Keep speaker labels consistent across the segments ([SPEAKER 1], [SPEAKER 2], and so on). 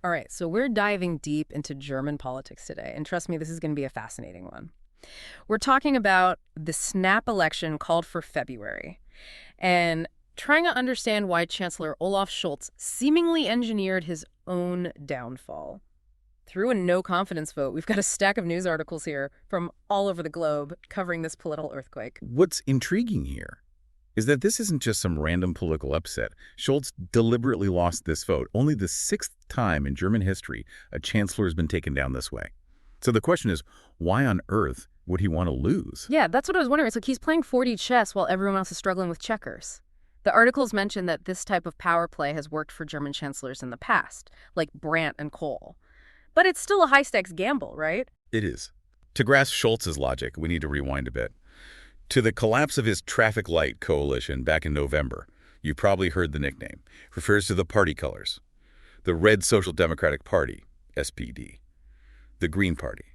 [SPEAKER 1] All right, so we're diving deep into German politics today, and trust me, this is going to be a fascinating one. We're talking about the snap election called for February, and trying to understand why Chancellor Olaf Scholz seemingly engineered his own downfall. Through a no-confidence vote, we've got a stack of news articles here from all over the globe covering this political earthquake.
[SPEAKER 2] What's intriguing here is that this isn't just some random political upset. Scholz deliberately lost this vote, only the sixth time in German history a chancellor has been taken down this way. So the question is, why on earth would he want to lose?
[SPEAKER 1] Yeah, that's what I was wondering. It's like he's playing 4D chess while everyone else is struggling with checkers. The articles mention that this type of power play has worked for German chancellors in the past, like Brandt and Kohl. But it's still a high-stakes gamble, right?
[SPEAKER 2] It is. To grasp Scholz's logic, we need to rewind a bit. To the collapse of his traffic light coalition back in November, you probably heard the nickname. It refers to the party colors. The Red Social Democratic Party, SPD, the Green Party,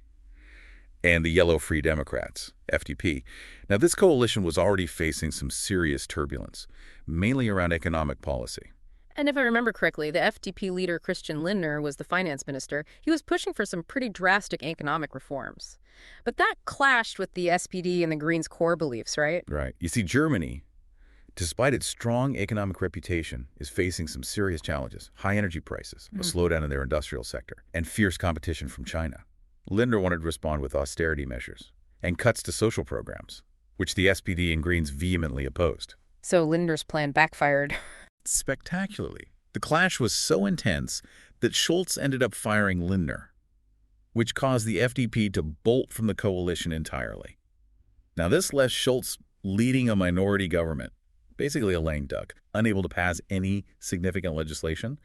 [SPEAKER 2] and the Yellow Free Democrats, FDP. Now, this coalition was already facing some serious turbulence, mainly around economic policy.
[SPEAKER 1] And if I remember correctly, the FDP leader Christian Lindner was the finance minister. He was pushing for some pretty drastic economic reforms. But that clashed with the SPD and the Greens' core beliefs, right?
[SPEAKER 2] Right. You see, Germany, despite its strong economic reputation, is facing some serious challenges. High energy prices, a slowdown in their industrial sector, and fierce competition from China. Lindner wanted to respond with austerity measures and cuts to social programs, which the SPD and Greens vehemently opposed.
[SPEAKER 1] So Lindner's plan backfired.
[SPEAKER 2] Spectacularly. The clash was so intense that Scholz ended up firing Lindner, which caused the FDP to bolt from the coalition entirely. Now, this left Scholz leading a minority government, basically a lame duck, unable to pass any significant legislation,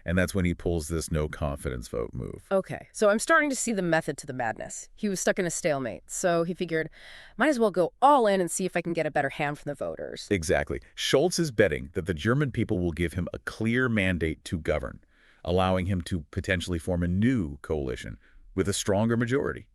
[SPEAKER 2] and that's when he pulls this no-confidence vote move.
[SPEAKER 1] Okay, so I'm starting to see the method to the madness. He was stuck in a stalemate, so he figured, might as well go all in and see if I can get a better hand from the voters.
[SPEAKER 2] Exactly. Scholz is betting that the German people will give him a clear mandate to govern, allowing him to potentially form a new coalition with a stronger majority.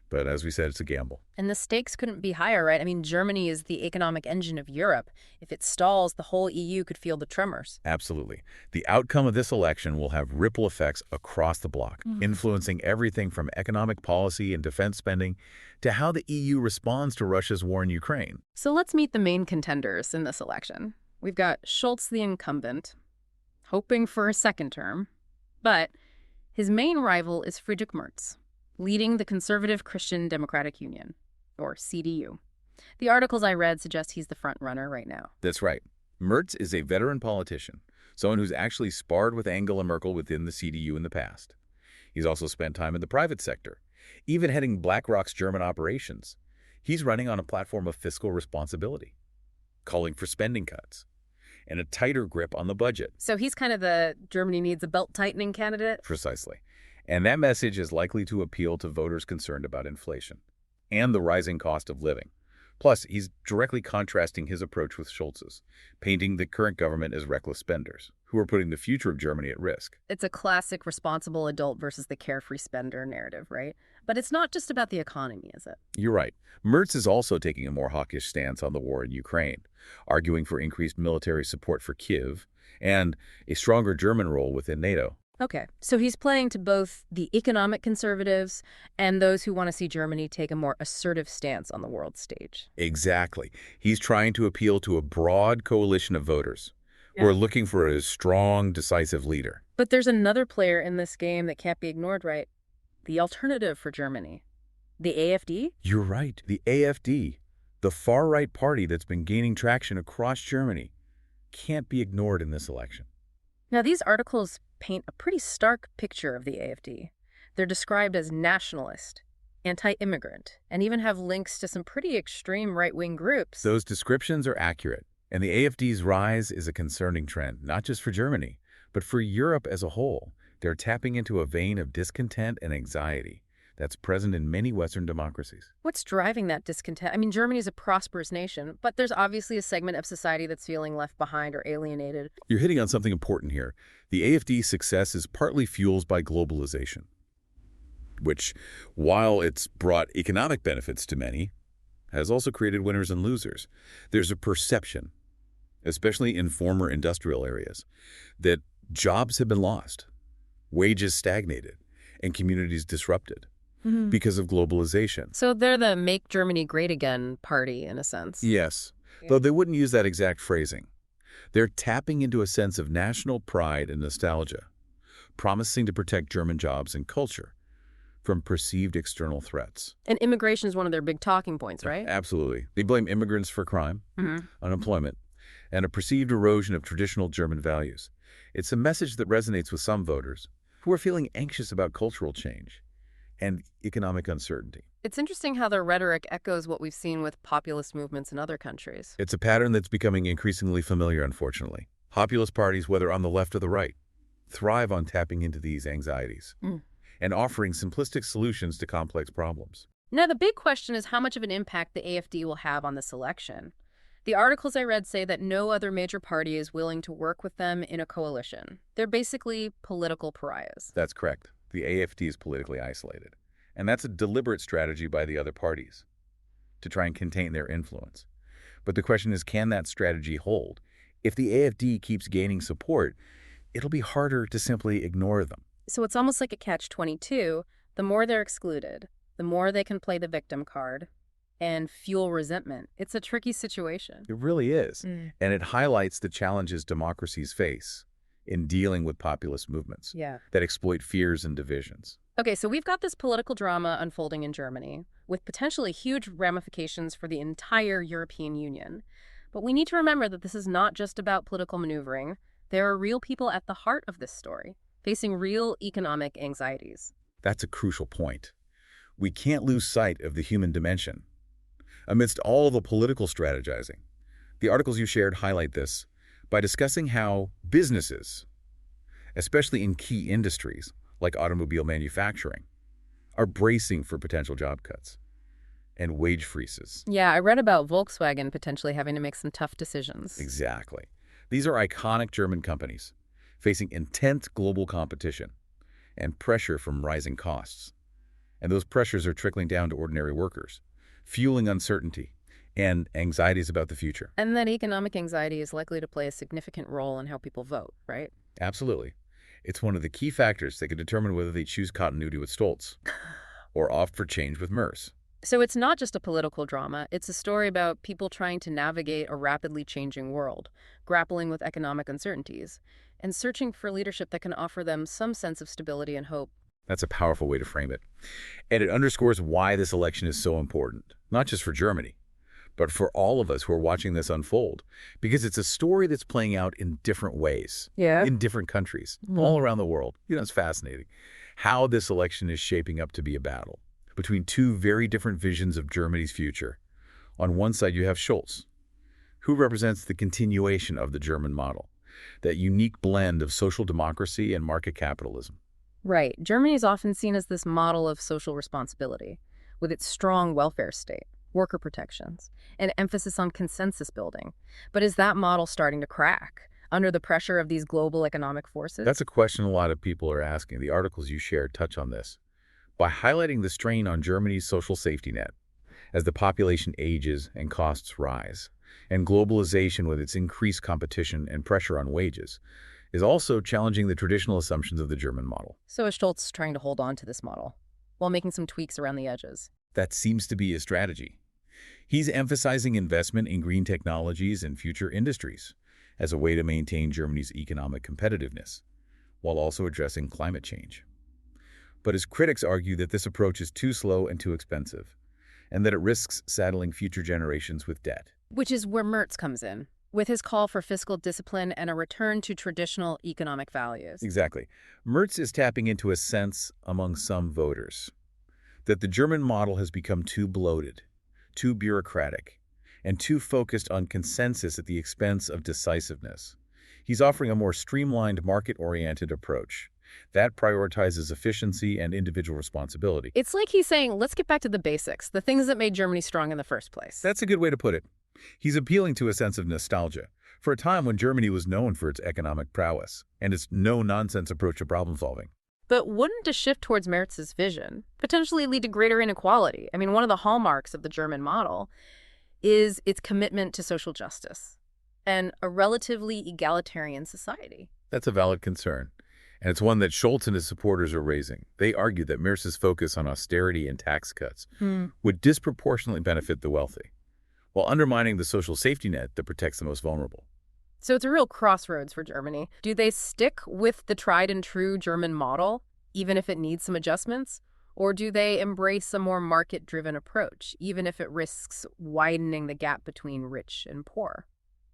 [SPEAKER 2] But as we said, it's a gamble.
[SPEAKER 1] And the stakes couldn't be higher, right? I mean, Germany is the economic engine of Europe. If it stalls, the whole EU could feel the tremors.
[SPEAKER 2] Absolutely. The outcome of this election will have ripple effects across the bloc, influencing everything from economic policy and defense spending to how the EU responds to Russia's war in Ukraine.
[SPEAKER 1] So let's meet the main contenders in this election. We've got Scholz, the incumbent, hoping for a second term. But his main rival is Friedrich Merz, leading the Conservative Christian Democratic Union, or CDU. The articles I read suggest he's the front runner right now.
[SPEAKER 2] That's right. Merz is a veteran politician, someone who's actually sparred with Angela Merkel within the CDU in the past. He's also spent time in the private sector, even heading BlackRock's German operations. He's running on a platform of fiscal responsibility, calling for spending cuts, and a tighter grip on the budget.
[SPEAKER 1] So he's kind of the Germany needs a belt-tightening candidate?
[SPEAKER 2] Precisely. And that message is likely to appeal to voters concerned about inflation and the rising cost of living. Plus, he's directly contrasting his approach with Scholz's, painting the current government as reckless spenders, who are putting the future of Germany at risk.
[SPEAKER 1] It's a classic responsible adult versus the carefree spender narrative, right? But it's not just about the economy, is it?
[SPEAKER 2] You're right. Merz is also taking a more hawkish stance on the war in Ukraine, arguing for increased military support for Kyiv and a stronger German role within NATO.
[SPEAKER 1] Okay, so he's playing to both the economic conservatives and those who want to see Germany take a more assertive stance on the world stage.
[SPEAKER 2] Exactly. He's trying to appeal to a broad coalition of voters who are looking for a strong, decisive leader.
[SPEAKER 1] But there's another player in this game that can't be ignored, right? The alternative for Germany. The AfD?
[SPEAKER 2] You're right. The AfD, the far-right party that's been gaining traction across Germany, can't be ignored in this election.
[SPEAKER 1] Now, these articles paint a pretty stark picture of the AfD. They're described as nationalist, anti-immigrant, and even have links to some pretty extreme right-wing groups.
[SPEAKER 2] Those descriptions are accurate, and the AfD's rise is a concerning trend, not just for Germany, but for Europe as a whole. They're tapping into a vein of discontent and anxiety that's present in many Western democracies.
[SPEAKER 1] What's driving that discontent? I mean, Germany is a prosperous nation, but there's obviously a segment of society that's feeling left behind or alienated.
[SPEAKER 2] You're hitting on something important here. The AfD's success is partly fueled by globalization, which, while it's brought economic benefits to many, has also created winners and losers. There's a perception, especially in former industrial areas, that jobs have been lost, Wages stagnated, and communities disrupted because of globalization.
[SPEAKER 1] So they're the Make Germany Great Again party, in a sense.
[SPEAKER 2] Yes, though they wouldn't use that exact phrasing. They're tapping into a sense of national pride and nostalgia, promising to protect German jobs and culture from perceived external threats.
[SPEAKER 1] And immigration is one of their big talking points, right?
[SPEAKER 2] Absolutely. They blame immigrants for crime, unemployment, and a perceived erosion of traditional German values. It's a message that resonates with some voters who are feeling anxious about cultural change and economic uncertainty.
[SPEAKER 1] It's interesting how their rhetoric echoes what we've seen with populist movements in other countries.
[SPEAKER 2] It's a pattern that's becoming increasingly familiar, unfortunately. Populist parties, whether on the left or the right, thrive on tapping into these anxieties and offering simplistic solutions to complex problems.
[SPEAKER 1] Now, the big question is how much of an impact the AfD will have on this election. The articles I read say that no other major party is willing to work with them in a coalition. They're basically political pariahs.
[SPEAKER 2] That's correct. The AfD is politically isolated. And that's a deliberate strategy by the other parties to try and contain their influence. But the question is, can that strategy hold? If the AfD keeps gaining support, it'll be harder to simply ignore them.
[SPEAKER 1] So it's almost like a catch-22. The more they're excluded, the more they can play the victim card and fuel resentment. It's a tricky situation.
[SPEAKER 2] It really is. And it highlights the challenges democracies face in dealing with populist movements that exploit fears and divisions.
[SPEAKER 1] Okay, so we've got this political drama unfolding in Germany with potentially huge ramifications for the entire European Union. But we need to remember that this is not just about political maneuvering. There are real people at the heart of this story, facing real economic anxieties.
[SPEAKER 2] That's a crucial point. We can't lose sight of the human dimension. Amidst all the political strategizing, the articles you shared highlight this by discussing how businesses, especially in key industries like automobile manufacturing, are bracing for potential job cuts and wage freezes.
[SPEAKER 1] Yeah, I read about Volkswagen potentially having to make some tough decisions.
[SPEAKER 2] Exactly. These are iconic German companies facing intense global competition and pressure from rising costs. And those pressures are trickling down to ordinary workers, fueling uncertainty and anxieties about the future.
[SPEAKER 1] And that economic anxiety is likely to play a significant role in how people vote, right?
[SPEAKER 2] Absolutely. It's one of the key factors that could determine whether they choose continuity with Stolz or opt for change with Merz.
[SPEAKER 1] So it's not just a political drama. It's a story about people trying to navigate a rapidly changing world, grappling with economic uncertainties, and searching for leadership that can offer them some sense of stability and hope.
[SPEAKER 2] That's a powerful way to frame it. And it underscores why this election is so important, not just for Germany, but for all of us who are watching this unfold, because it's a story that's playing out in different ways, in different countries, all around the world. It's fascinating how this election is shaping up to be a battle between two very different visions of Germany's future. On one side, you have Scholz, who represents the continuation of the German model, that unique blend of social democracy and market capitalism.
[SPEAKER 1] Right. Germany is often seen as this model of social responsibility, with its strong welfare state, worker protections, and emphasis on consensus building. But is that model starting to crack under the pressure of these global economic forces?
[SPEAKER 2] That's a question a lot of people are asking. The articles you shared touch on this. By highlighting the strain on Germany's social safety net as the population ages and costs rise, and globalization with its increased competition and pressure on wages, is also challenging the traditional assumptions of the German model.
[SPEAKER 1] So is Scholz trying to hold on to this model while making some tweaks around the edges?
[SPEAKER 2] That seems to be his strategy. He's emphasizing investment in green technologies and future industries as a way to maintain Germany's economic competitiveness, while also addressing climate change. But his critics argue that this approach is too slow and too expensive, and that it risks saddling future generations with debt.
[SPEAKER 1] Which is where Merz comes in, with his call for fiscal discipline and a return to traditional economic values.
[SPEAKER 2] Exactly. Merz is tapping into a sense among some voters that the German model has become too bloated, too bureaucratic, and too focused on consensus at the expense of decisiveness. He's offering a more streamlined, market-oriented approach that prioritizes efficiency and individual responsibility.
[SPEAKER 1] It's like he's saying, let's get back to the basics, the things that made Germany strong in the first place.
[SPEAKER 2] That's a good way to put it. He's appealing to a sense of nostalgia for a time when Germany was known for its economic prowess and its no-nonsense approach to problem-solving.
[SPEAKER 1] But wouldn't a shift towards Merz's vision potentially lead to greater inequality? I mean, one of the hallmarks of the German model is its commitment to social justice and a relatively egalitarian society.
[SPEAKER 2] That's a valid concern. And it's one that Scholz and his supporters are raising. They argue that Merz's focus on austerity and tax cuts would disproportionately benefit the wealthy, while undermining the social safety net that protects the most vulnerable.
[SPEAKER 1] So it's a real crossroads for Germany. Do they stick with the tried and true German model, even if it needs some adjustments? Or do they embrace a more market-driven approach, even if it risks widening the gap between rich and poor?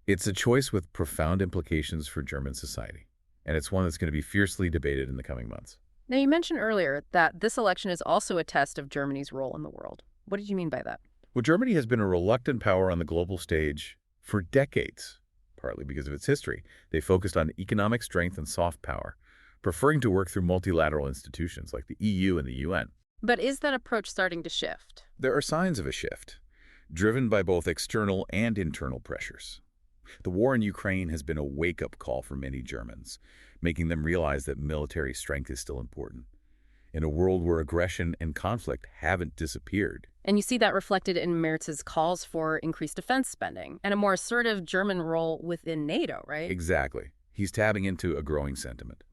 [SPEAKER 2] It's a choice with profound implications for German society, and it's one that's going to be fiercely debated in the coming months.
[SPEAKER 1] Now, you mentioned earlier that this election is also a test of Germany's role in the world. What did you mean by that?
[SPEAKER 2] Well, Germany has been a reluctant power on the global stage for decades, partly because of its history. They focused on economic strength and soft power, preferring to work through multilateral institutions like the EU and the UN.
[SPEAKER 1] But is that approach starting to shift?
[SPEAKER 2] There are signs of a shift, driven by both external and internal pressures. The war in Ukraine has been a wake-up call for many Germans, making them realize that military strength is still important. In a world where aggression and conflict haven't disappeared.
[SPEAKER 1] And you see that reflected in Merz's calls for increased defense spending and a more assertive German role within NATO, right?
[SPEAKER 2] Exactly. He's tapping into a growing sentiment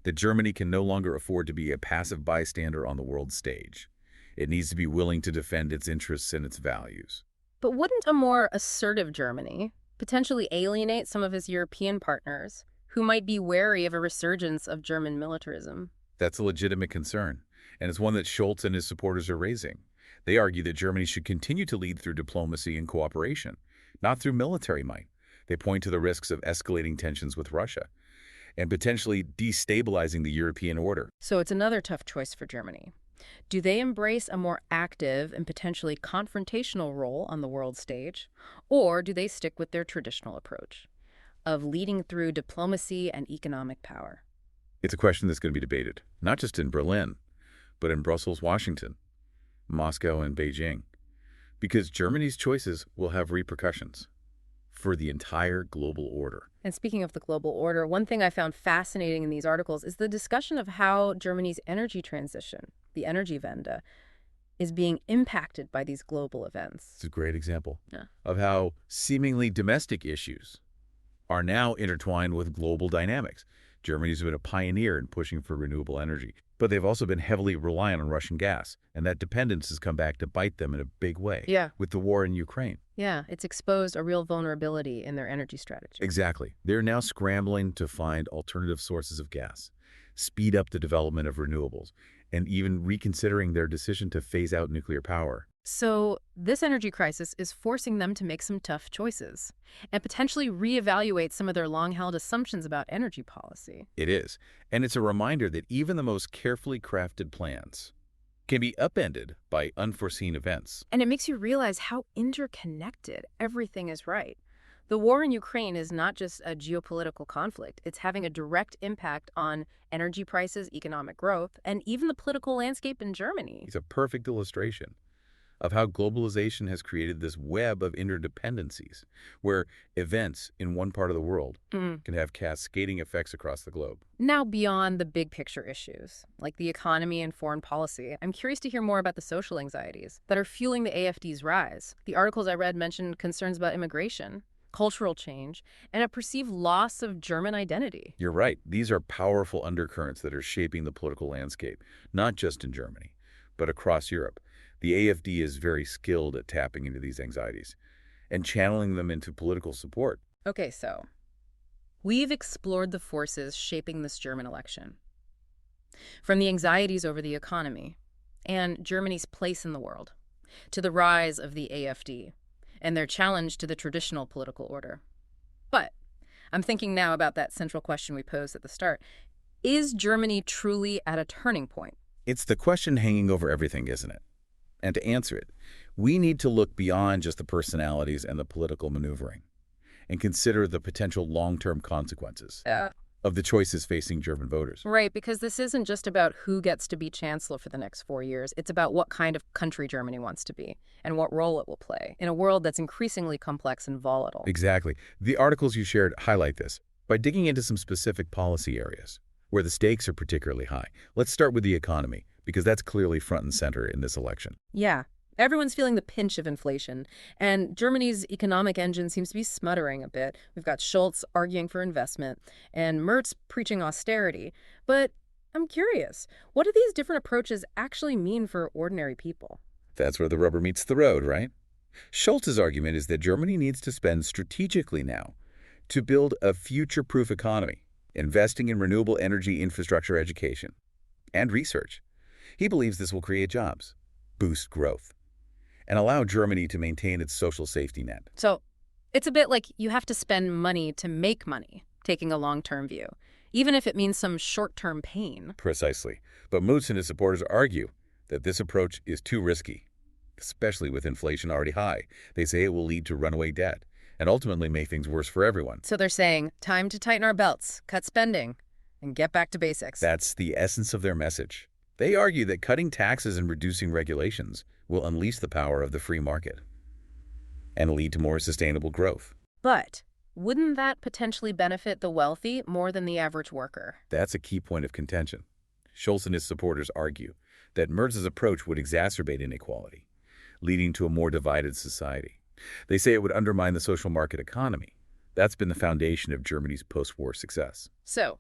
[SPEAKER 2] that Germany can no longer afford to be a passive bystander on the world stage. It needs to be willing to defend its interests and its values.
[SPEAKER 1] But wouldn't a more assertive Germany potentially alienate some of his European partners who might be wary of a resurgence of German militarism?
[SPEAKER 2] That's a legitimate concern, and it's one that Scholz and his supporters are raising. They argue that Germany should continue to lead through diplomacy and cooperation, not through military might. They point to the risks of escalating tensions with Russia and potentially destabilizing the European order.
[SPEAKER 1] So it's another tough choice for Germany. Do they embrace a more active and potentially confrontational role on the world stage, or do they stick with their traditional approach of leading through diplomacy and economic power?
[SPEAKER 2] It's a question that's going to be debated, not just in Berlin, but in Brussels, Washington, Moscow, and Beijing, because Germany's choices will have repercussions for the entire global order.
[SPEAKER 1] And speaking of the global order, one thing I found fascinating in these articles is the discussion of how Germany's energy transition, the Energiewende, is being impacted by these global events.
[SPEAKER 2] It's a great example of how seemingly domestic issues are now intertwined with global dynamics. Germany's been a pioneer in pushing for renewable energy, but they've also been heavily reliant on Russian gas, and that dependence has come back to bite them in a big way with the war in Ukraine.
[SPEAKER 1] Yeah, it's exposed a real vulnerability in their energy strategy.
[SPEAKER 2] Exactly. They're now scrambling to find alternative sources of gas, speed up the development of renewables, and even reconsidering their decision to phase out nuclear power.
[SPEAKER 1] So this energy crisis is forcing them to make some tough choices and potentially reevaluate some of their long-held assumptions about energy policy.
[SPEAKER 2] It is. And it's a reminder that even the most carefully crafted plans can be upended by unforeseen events.
[SPEAKER 1] And it makes you realize how interconnected everything is, right? The war in Ukraine is not just a geopolitical conflict. It's having a direct impact on energy prices, economic growth, and even the political landscape in Germany.
[SPEAKER 2] It's a perfect illustration of how globalization has created this web of interdependencies, where events in one part of the world can have cascading effects across the globe.
[SPEAKER 1] Now, beyond the big picture issues, like the economy and foreign policy, I'm curious to hear more about the social anxieties that are fueling the AfD's rise. The articles I read mentioned concerns about immigration, cultural change, and a perceived loss of German identity.
[SPEAKER 2] You're right. These are powerful undercurrents that are shaping the political landscape, not just in Germany, but across Europe. The AfD is very skilled at tapping into these anxieties and channeling them into political support.
[SPEAKER 1] Okay, so we've explored the forces shaping this German election, from the anxieties over the economy and Germany's place in the world, to the rise of the AfD and their challenge to the traditional political order. But I'm thinking now about that central question we posed at the start. Is Germany truly at a turning point?
[SPEAKER 2] It's the question hanging over everything, isn't it? And to answer it, we need to look beyond just the personalities and the political maneuvering and consider the potential long-term consequences of the choices facing German voters.
[SPEAKER 1] Right, because this isn't just about who gets to be chancellor for the next 4 years. It's about what kind of country Germany wants to be and what role it will play in a world that's increasingly complex and volatile.
[SPEAKER 2] Exactly. The articles you shared highlight this by digging into some specific policy areas where the stakes are particularly high. Let's start with the economy, because that's clearly front and center in this election.
[SPEAKER 1] Yeah, Everyone's feeling the pinch of inflation, and Germany's economic engine seems to be smuttering a bit. We've got Scholz arguing for investment, and Merz preaching austerity. But I'm curious, what do these different approaches actually mean for ordinary people?
[SPEAKER 2] That's where the rubber meets the road, right? Scholz's argument is that Germany needs to spend strategically now to build a future-proof economy, investing in renewable energy infrastructure, education, and research. He believes this will create jobs, boost growth, and allow Germany to maintain its social safety net.
[SPEAKER 1] So it's a bit like you have to spend money to make money, taking a long-term view, even if it means some short-term pain.
[SPEAKER 2] Precisely. But Moots and his supporters argue that this approach is too risky, especially with inflation already high. They say it will lead to runaway debt and ultimately make things worse for everyone.
[SPEAKER 1] So they're saying, time to tighten our belts, cut spending, and get back to basics.
[SPEAKER 2] That's the essence of their message. They argue that cutting taxes and reducing regulations will unleash the power of the free market and lead to more sustainable growth.
[SPEAKER 1] But wouldn't that potentially benefit the wealthy more than the average worker?
[SPEAKER 2] That's a key point of contention. Scholz and his supporters argue that Merz's approach would exacerbate inequality, leading to a more divided society. They say it would undermine the social market economy. That's been the foundation of Germany's post-war success.
[SPEAKER 1] So,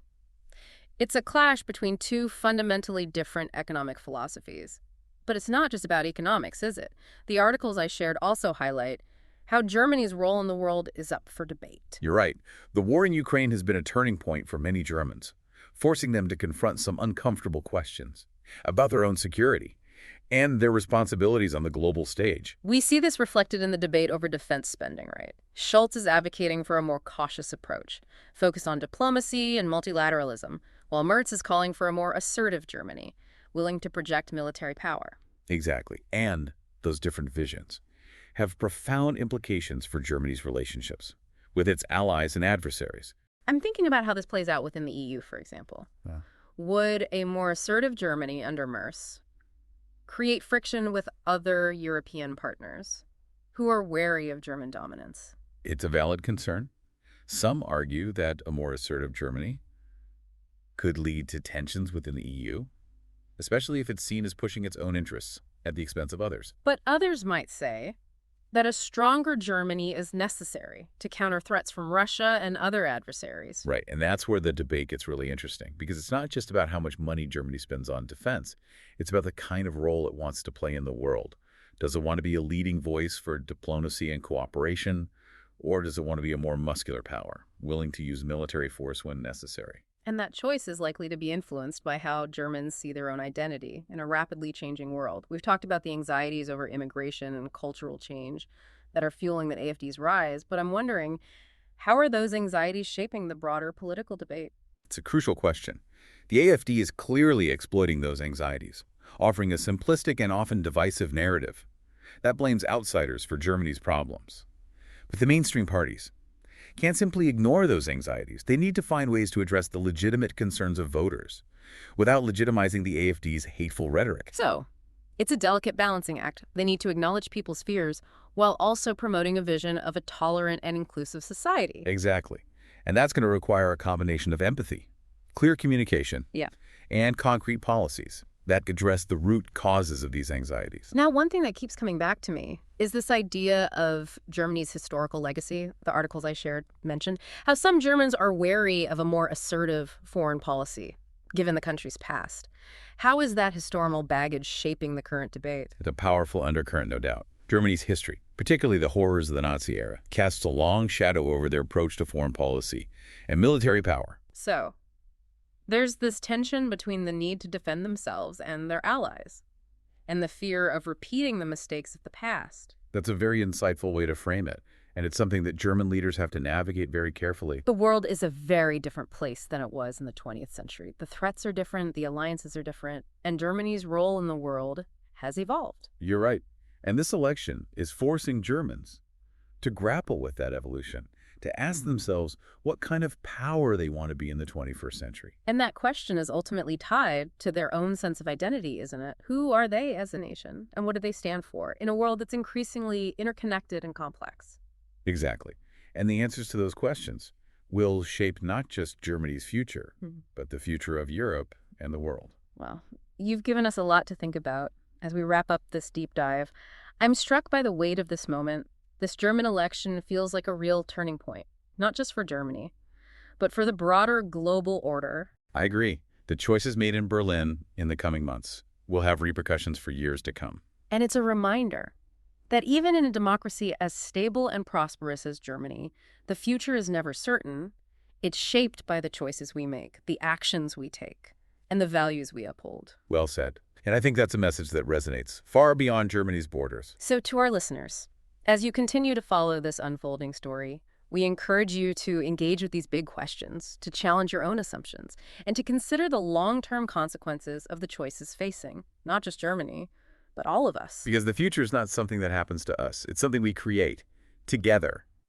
[SPEAKER 1] it's a clash between two fundamentally different economic philosophies. But it's not just about economics, is it? The articles I shared also highlight how Germany's role in the world is up for debate.
[SPEAKER 2] You're right. The war in Ukraine has been a turning point for many Germans, forcing them to confront some uncomfortable questions about their own security and their responsibilities on the global stage.
[SPEAKER 1] We see this reflected in the debate over defense spending, right? Scholz is advocating for a more cautious approach, focused on diplomacy and multilateralism, while Merz is calling for a more assertive Germany, willing to project military power.
[SPEAKER 2] Exactly. And those different visions have profound implications for Germany's relationships with its allies and adversaries.
[SPEAKER 1] I'm thinking about how this plays out within the EU, for example.
[SPEAKER 2] Yeah.
[SPEAKER 1] Would a more assertive Germany under Merz create friction with other European partners who are wary of German dominance?
[SPEAKER 2] It's a valid concern. Some argue that a more assertive Germany could lead to tensions within the EU, especially if it's seen as pushing its own interests at the expense of others.
[SPEAKER 1] But others might say that a stronger Germany is necessary to counter threats from Russia and other adversaries.
[SPEAKER 2] Right, and that's where the debate gets really interesting, because it's not just about how much money Germany spends on defense. It's about the kind of role it wants to play in the world. Does it want to be a leading voice for diplomacy and cooperation, or does it want to be a more muscular power, willing to use military force when necessary?
[SPEAKER 1] And that choice is likely to be influenced by how Germans see their own identity in a rapidly changing world. We've talked about the anxieties over immigration and cultural change that are fueling the AfD's rise, but I'm wondering, how are those anxieties shaping the broader political debate?
[SPEAKER 2] It's a crucial question. The AfD is clearly exploiting those anxieties, offering a simplistic and often divisive narrative that blames outsiders for Germany's problems. But the mainstream parties can't simply ignore those anxieties. They need to find ways to address the legitimate concerns of voters without legitimizing the AfD's hateful rhetoric.
[SPEAKER 1] So, it's a delicate balancing act. They need to acknowledge people's fears while also promoting a vision of a tolerant and inclusive society.
[SPEAKER 2] Exactly. And that's going to require a combination of empathy, clear communication, and concrete policies that address the root causes of these anxieties.
[SPEAKER 1] Now, one thing that keeps coming back to me is this idea of Germany's historical legacy. The articles I shared mentioned how some Germans are wary of a more assertive foreign policy, given the country's past. How is that historical baggage shaping the current debate?
[SPEAKER 2] It's a powerful undercurrent, no doubt. Germany's history, particularly the horrors of the Nazi era, casts a long shadow over their approach to foreign policy and military power.
[SPEAKER 1] So, there's this tension between the need to defend themselves and their allies, and the fear of repeating the mistakes of the past.
[SPEAKER 2] That's a very insightful way to frame it, and it's something that German leaders have to navigate very carefully.
[SPEAKER 1] The world is a very different place than it was in the 20th century. The threats are different, the alliances are different, and Germany's role in the world has evolved.
[SPEAKER 2] You're right. And this election is forcing Germans to grapple with that evolution, to ask themselves what kind of power they want to be in the 21st century.
[SPEAKER 1] And that question is ultimately tied to their own sense of identity, isn't it? Who are they as a nation, and what do they stand for in a world that's increasingly interconnected and complex?
[SPEAKER 2] Exactly. And the answers to those questions will shape not just Germany's future, but the future of Europe and the world.
[SPEAKER 1] Well, you've given us a lot to think about. As we wrap up this deep dive, I'm struck by the weight of this moment. This German election feels like a real turning point, not just for Germany, but for the broader global order.
[SPEAKER 2] I agree. The choices made in Berlin in the coming months will have repercussions for years to come.
[SPEAKER 1] And it's a reminder that even in a democracy as stable and prosperous as Germany, the future is never certain. It's shaped by the choices we make, the actions we take, and the values we uphold.
[SPEAKER 2] Well said. And I think that's a message that resonates far beyond Germany's borders.
[SPEAKER 1] So to our listeners, as you continue to follow this unfolding story, we encourage you to engage with these big questions, to challenge your own assumptions, and to consider the long-term consequences of the choices facing, not just Germany, but all of us.
[SPEAKER 2] Because the future is not something that happens to us. It's something we create together